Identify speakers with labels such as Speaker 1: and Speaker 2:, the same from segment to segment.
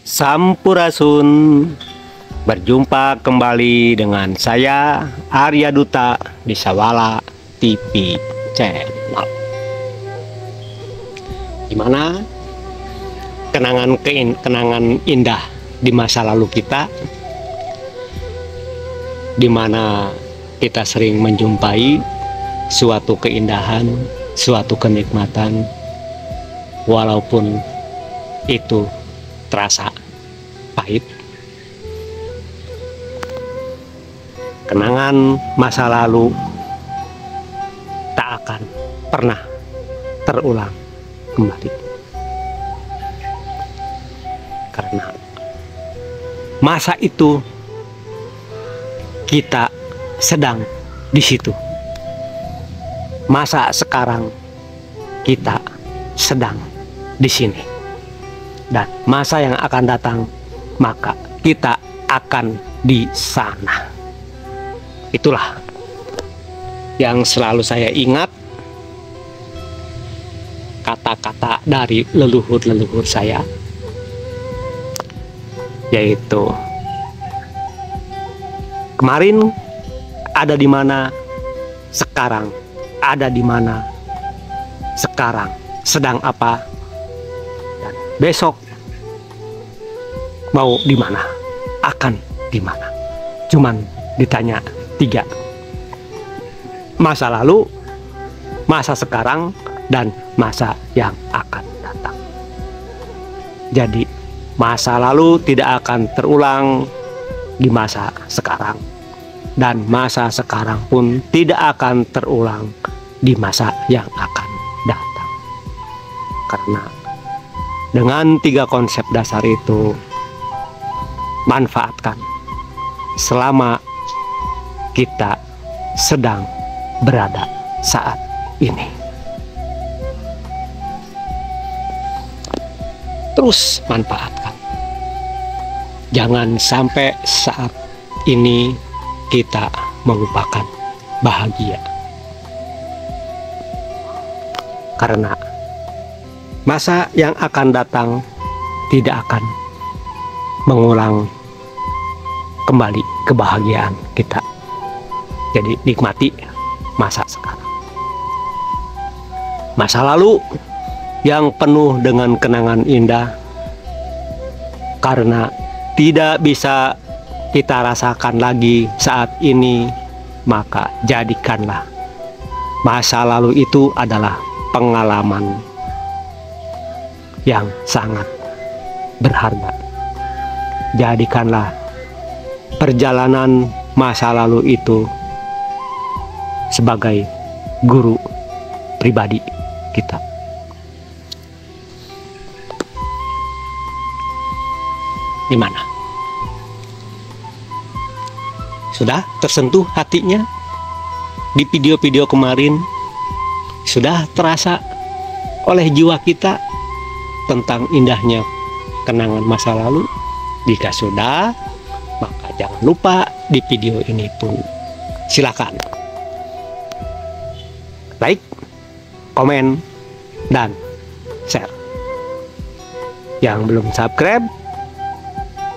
Speaker 1: Sampurasun. Berjumpa kembali dengan saya Arya Duta di Sawala TV Channel. Gimana kenangan indah di masa lalu kita, di mana kita sering menjumpai suatu keindahan, suatu kenikmatan, walaupun itu terasa pahit. Kenangan masa lalu tak akan pernah terulang kembali, karena masa itu kita sedang di situ. Masa sekarang kita sedang di sini, dan masa yang akan datang maka kita akan di sana. Itulah yang selalu saya ingat, kata-kata dari leluhur-leluhur saya, yaitu kemarin ada di mana, sekarang ada di mana, sekarang sedang apa, dan besok mau di mana, akan di mana. Cuman ditanya 3: masa lalu, masa sekarang, dan masa yang akan datang. Jadi masa lalu tidak akan terulang di masa sekarang, dan masa sekarang pun tidak akan terulang di masa yang akan datang. Karena dengan 3 konsep dasar itu, manfaatkan selama kita sedang berada saat ini. Terus manfaatkan. Jangan sampai saat ini kita melupakan bahagia. Karena masa yang akan datang tidak akan mengulang kembali kebahagiaan kita. Jadi nikmati masa sekarang. Masa lalu yang penuh dengan kenangan indah, karena tidak bisa kita rasakan lagi saat ini, maka jadikanlah masa lalu itu adalah pengalaman yang sangat berharga. Jadikanlah perjalanan masa lalu itu sebagai guru pribadi kita. Gimana? Sudah tersentuh hatinya di video-video kemarin? Sudah terasa oleh jiwa kita tentang indahnya kenangan masa lalu? Jika sudah, maka jangan lupa di video ini pun silakan like, komen, dan share. Yang belum subscribe,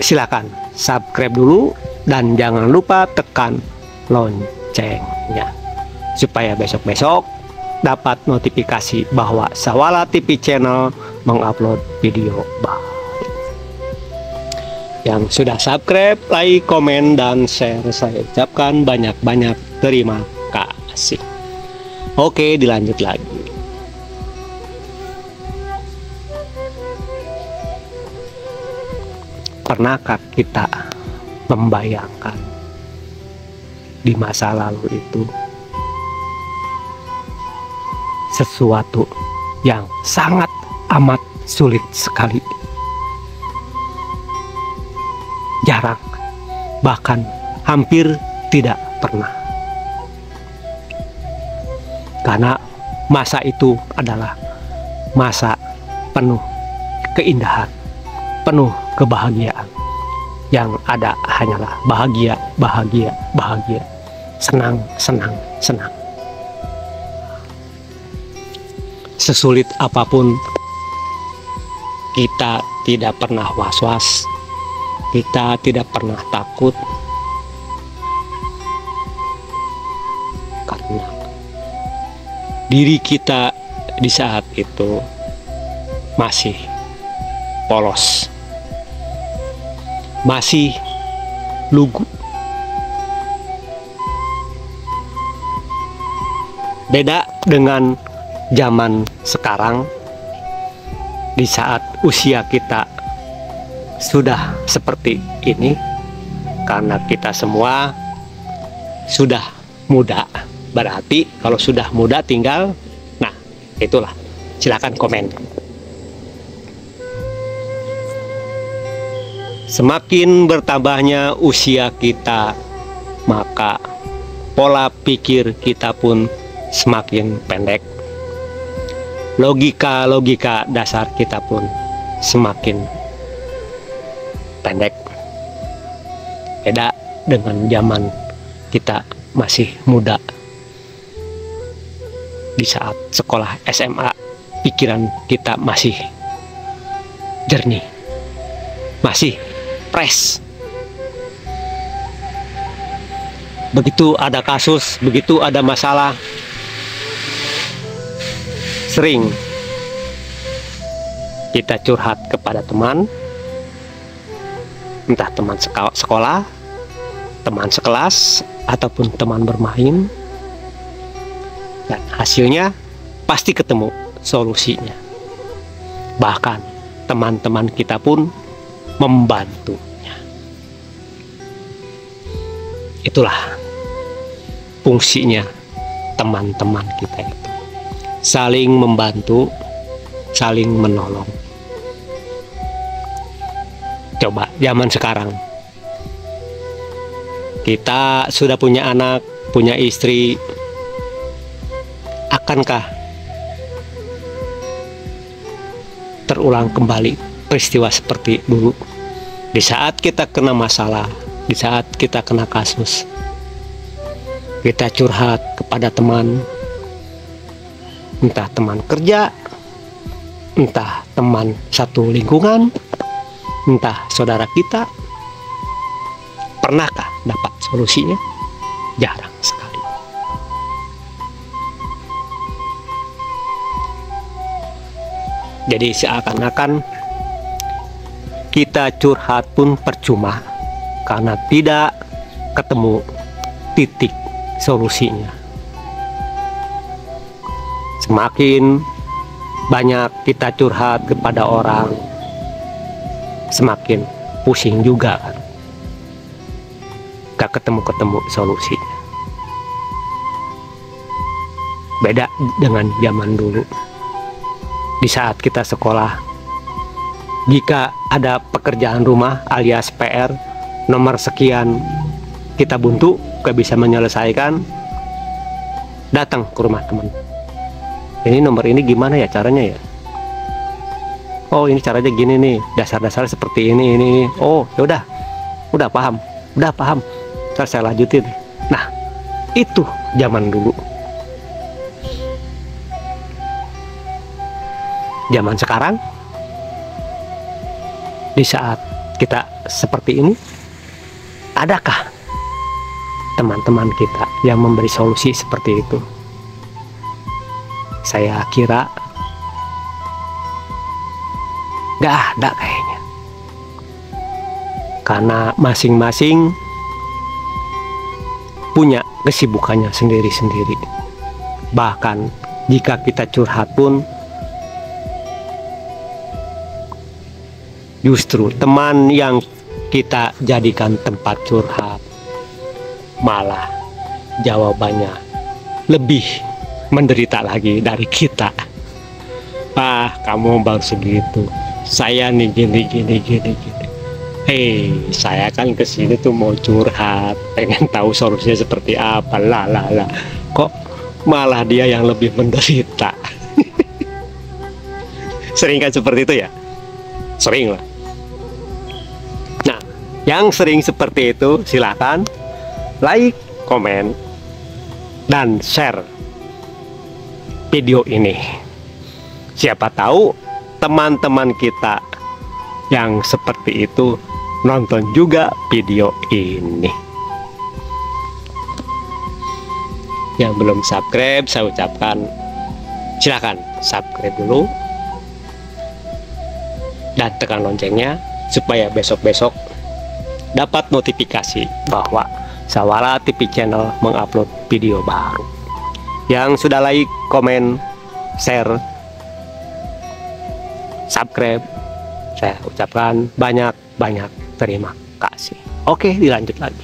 Speaker 1: silakan subscribe dulu, dan jangan lupa tekan loncengnya supaya besok-besok dapat notifikasi bahwa Sawala TV Channel mengupload video baru. Yang sudah subscribe, like, komen, dan share, saya ucapkan banyak-banyak terima kasih. Oke, dilanjut lagi. Pernahkah kita membayangkan di masa lalu itu sesuatu yang sangat amat sulit sekali, jarang, bahkan hampir tidak pernah? Karena masa itu adalah masa penuh keindahan, penuh kebahagiaan. Yang ada hanyalah bahagia, bahagia, bahagia, senang, senang, senang. Sesulit apapun kita tidak pernah was-was, kita tidak pernah takut, karena diri kita di saat itu masih polos, masih lugu. Beda dengan zaman sekarang, di saat usia kita sudah seperti ini, karena kita semua sudah muda. Berarti kalau sudah muda tinggal, nah itulah, silakan komen. Semakin bertambahnya usia kita, maka pola pikir kita pun semakin pendek. Logika dasar kita pun semakin pendek. Beda dengan zaman kita masih muda. Di saat sekolah SMA, pikiran kita masih jernih, masih fresh. Begitu ada kasus, begitu ada masalah, sering kita curhat kepada teman, entah teman sekolah, teman sekelas, ataupun teman bermain, dan hasilnya pasti ketemu solusinya. Bahkan teman-teman kita pun membantunya. Itulah fungsinya teman-teman kita itu, saling membantu, saling menolong. Coba zaman sekarang, kita sudah punya anak, punya istri, akankah terulang kembali peristiwa seperti dulu? Di saat kita kena masalah, di saat kita kena kasus, kita curhat kepada teman, entah teman kerja, entah teman satu lingkungan, entah saudara kita. Pernahkah dapat solusinya? Jarang sekali. Jadi seakan-akan kita curhat pun percuma, karena tidak ketemu titik solusinya. Semakin banyak kita curhat kepada orang, semakin pusing juga kan, gak ketemu solusinya. Beda dengan zaman dulu. Di saat kita sekolah, jika ada pekerjaan rumah alias PR nomor sekian kita buntu, gak bisa menyelesaikan, datang ke rumah teman. Ini nomor ini gimana ya caranya ya? Oh ini caranya gini nih, dasar-dasar seperti ini. Oh yaudah, udah paham. Ntar saya lanjutin. Nah itu zaman dulu. Zaman sekarang, di saat kita seperti ini, adakah teman-teman kita yang memberi solusi seperti itu? Saya kira gak ada kayaknya, karena masing-masing punya kesibukannya sendiri-sendiri. Bahkan jika kita curhat pun, justru teman yang kita jadikan tempat curhat malah jawabannya lebih menderita lagi dari kita. Ah, kamu baru segitu, saya nih gini. Hei, saya kan kesini tuh mau curhat, pengen tahu solusinya seperti apa. Lah, kok malah dia yang lebih menderita. Sering kan seperti itu ya? Sering lah. Nah, yang sering seperti itu silakan like, komen, dan share video ini. Siapa tahu teman-teman kita yang seperti itu nonton juga video ini. Yang belum subscribe, saya ucapkan silahkan subscribe dulu dan tekan loncengnya supaya besok-besok dapat notifikasi bahwa Sawala TV Channel mengupload video baru. Yang sudah like, komen, share, subscribe, saya ucapkan banyak terima kasih. Oke, dilanjut lagi.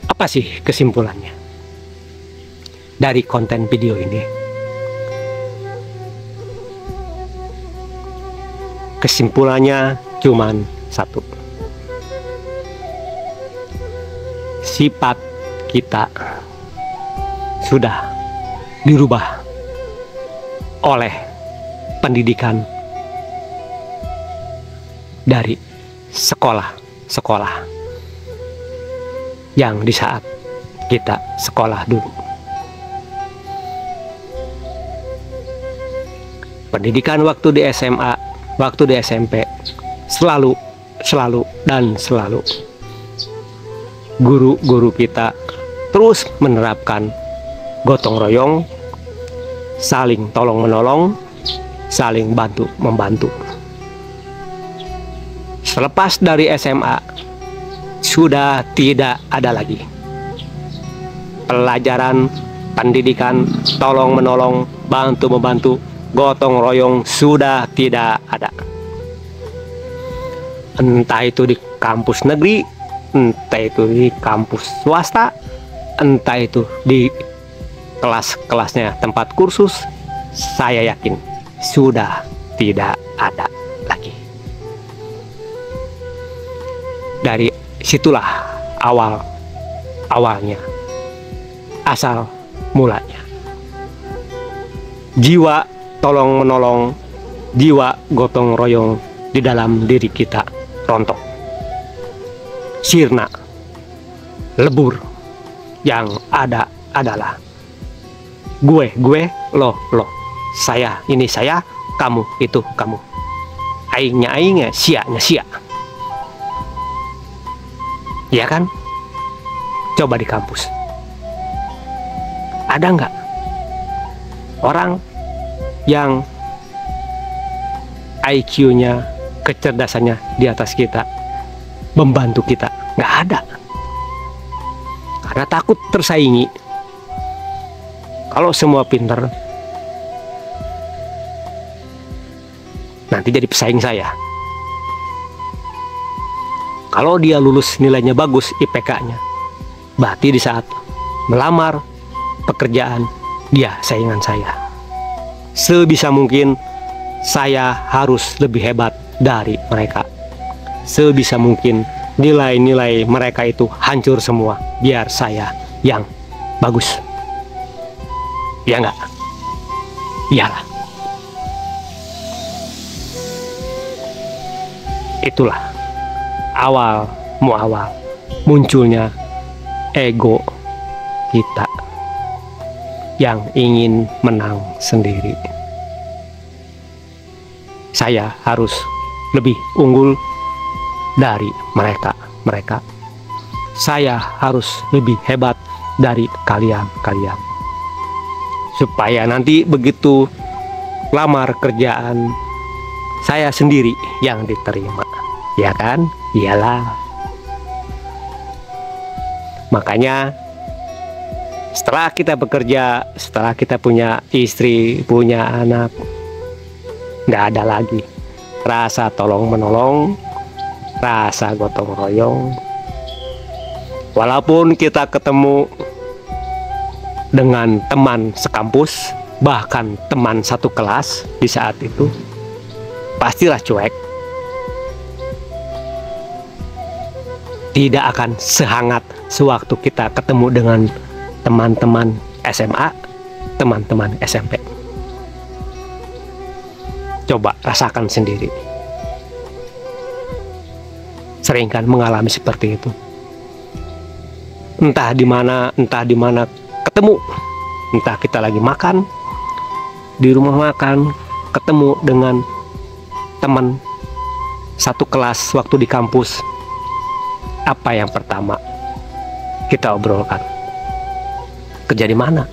Speaker 1: Apa sih kesimpulannya dari konten video ini? Kesimpulannya cuman satu. Sifat kita sudah dirubah oleh pendidikan dari sekolah-sekolah yang di saat kita sekolah dulu. Pendidikan waktu di SMA, waktu di SMP, selalu guru-guru kita terus menerapkan gotong royong, saling tolong menolong, saling bantu membantu. Selepas dari SMA sudah tidak ada lagi pelajaran pendidikan tolong menolong, bantu membantu, gotong royong sudah tidak ada. Entah itu di kampus negeri, entah itu di kampus swasta, entah itu di kelas-kelasnya tempat kursus, saya yakin sudah tidak ada lagi. Dari situlah awalnya, asal mulanya. Jiwa tolong menolong, jiwa gotong royong di dalam diri kita rontok, sirna, lebur. Yang ada adalah gue, lo, saya, ini saya, kamu, itu kamu, aingnya, sianya, sia. Ya kan? Coba di kampus, ada nggak orang yang IQ-nya, kecerdasannya di atas kita, membantu kita? Nggak ada. Karena takut tersaingi. Kalau semua pinter, nanti jadi pesaing saya. Kalau dia lulus nilainya bagus IPK-nya, berarti di saat melamar pekerjaan dia saingan saya. Sebisa mungkin saya harus lebih hebat dari mereka. Sebisa mungkin nilai-nilai mereka itu hancur semua biar saya yang bagus. Ya enggak? Iyalah. Itulah awal munculnya ego kita yang ingin menang sendiri. Saya harus lebih unggul dari mereka. Saya harus lebih hebat dari kalian. Supaya nanti begitu lamar kerjaan, saya sendiri yang diterima. Ya kan? Iyalah. Makanya setelah kita bekerja, setelah kita punya istri, punya anak, nggak ada lagi rasa tolong menolong, rasa gotong royong. Walaupun kita ketemu dengan teman sekampus, bahkan teman satu kelas di saat itu, pastilah cuek. Tidak akan sehangat sewaktu kita ketemu dengan teman-teman SMA, teman-teman SMP. Coba rasakan sendiri. Sering kan mengalami seperti itu. Entah di mana ketemu. Entah kita lagi makan di rumah makan, ketemu dengan teman satu kelas waktu di kampus, apa yang pertama kita obrolkan? Kerja di mana?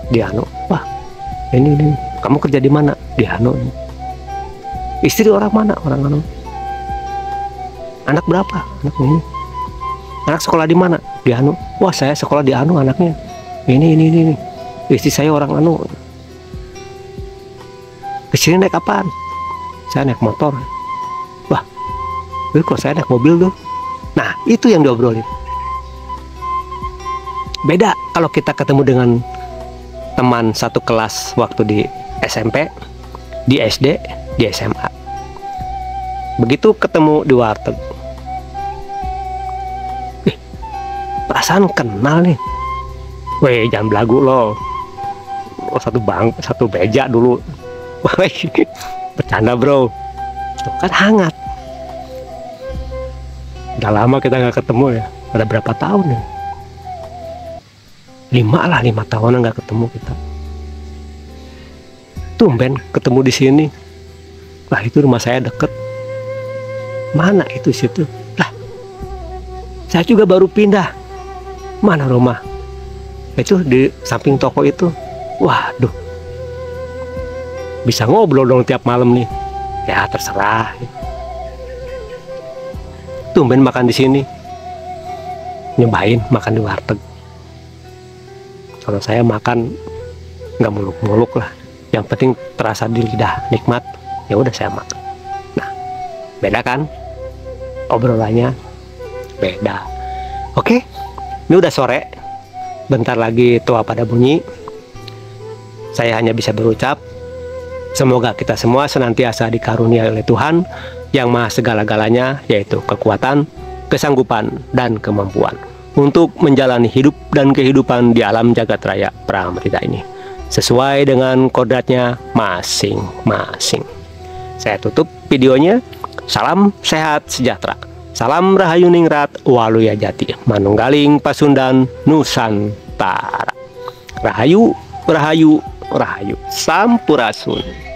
Speaker 1: Di anu. Wah, ini. Kamu kerja di mana? Di anu. Istri orang mana? Orang anu. Anak berapa? Anak ini. Anak sekolah di mana? Di anu. Wah, saya sekolah di anu anaknya. Ini. Istri saya orang anu. Kesini naik apaan? Saya naik motor. Wah, kok saya naik mobil tuh? Nah, itu yang diobrolin. Beda kalau kita ketemu dengan teman satu kelas waktu di SMP, di SD, di SMA. Begitu ketemu di warteg, perasaan kenal nih. Weh, jangan belagu loh. Satu beja dulu. Weh, bercanda bro. Itu kan hangat. Udah lama kita nggak ketemu ya. Ada berapa tahun ya? 5 tahunan nggak ketemu kita. Tumben ketemu di sini. Lah, itu rumah saya deket. Mana itu situ? Lah, saya juga baru pindah. Mana rumah? Itu di samping toko itu. Waduh, bisa ngobrol dong tiap malam nih. Ya terserah. Tumben makan di sini. Nyobain makan di warteg. Kalau saya makan nggak muluk-muluk lah. Yang penting terasa di lidah nikmat. Ya udah saya makan. Nah, beda kan? Obrolannya beda. Oke, ini udah sore. Bentar lagi tua pada bunyi. Saya hanya bisa berucap, semoga kita semua senantiasa dikaruniai oleh Tuhan yang Maha Segala-galanya, yaitu kekuatan, kesanggupan, dan kemampuan untuk menjalani hidup dan kehidupan di alam jagat raya Pramrita ini sesuai dengan kodratnya masing-masing. Saya tutup videonya. Salam sehat sejahtera. Salam Rahayu Ningrat Waluya Jati Manunggaling Pasundan Nusantara. Rahayu, Rahayu, Rahayu Sampurasun.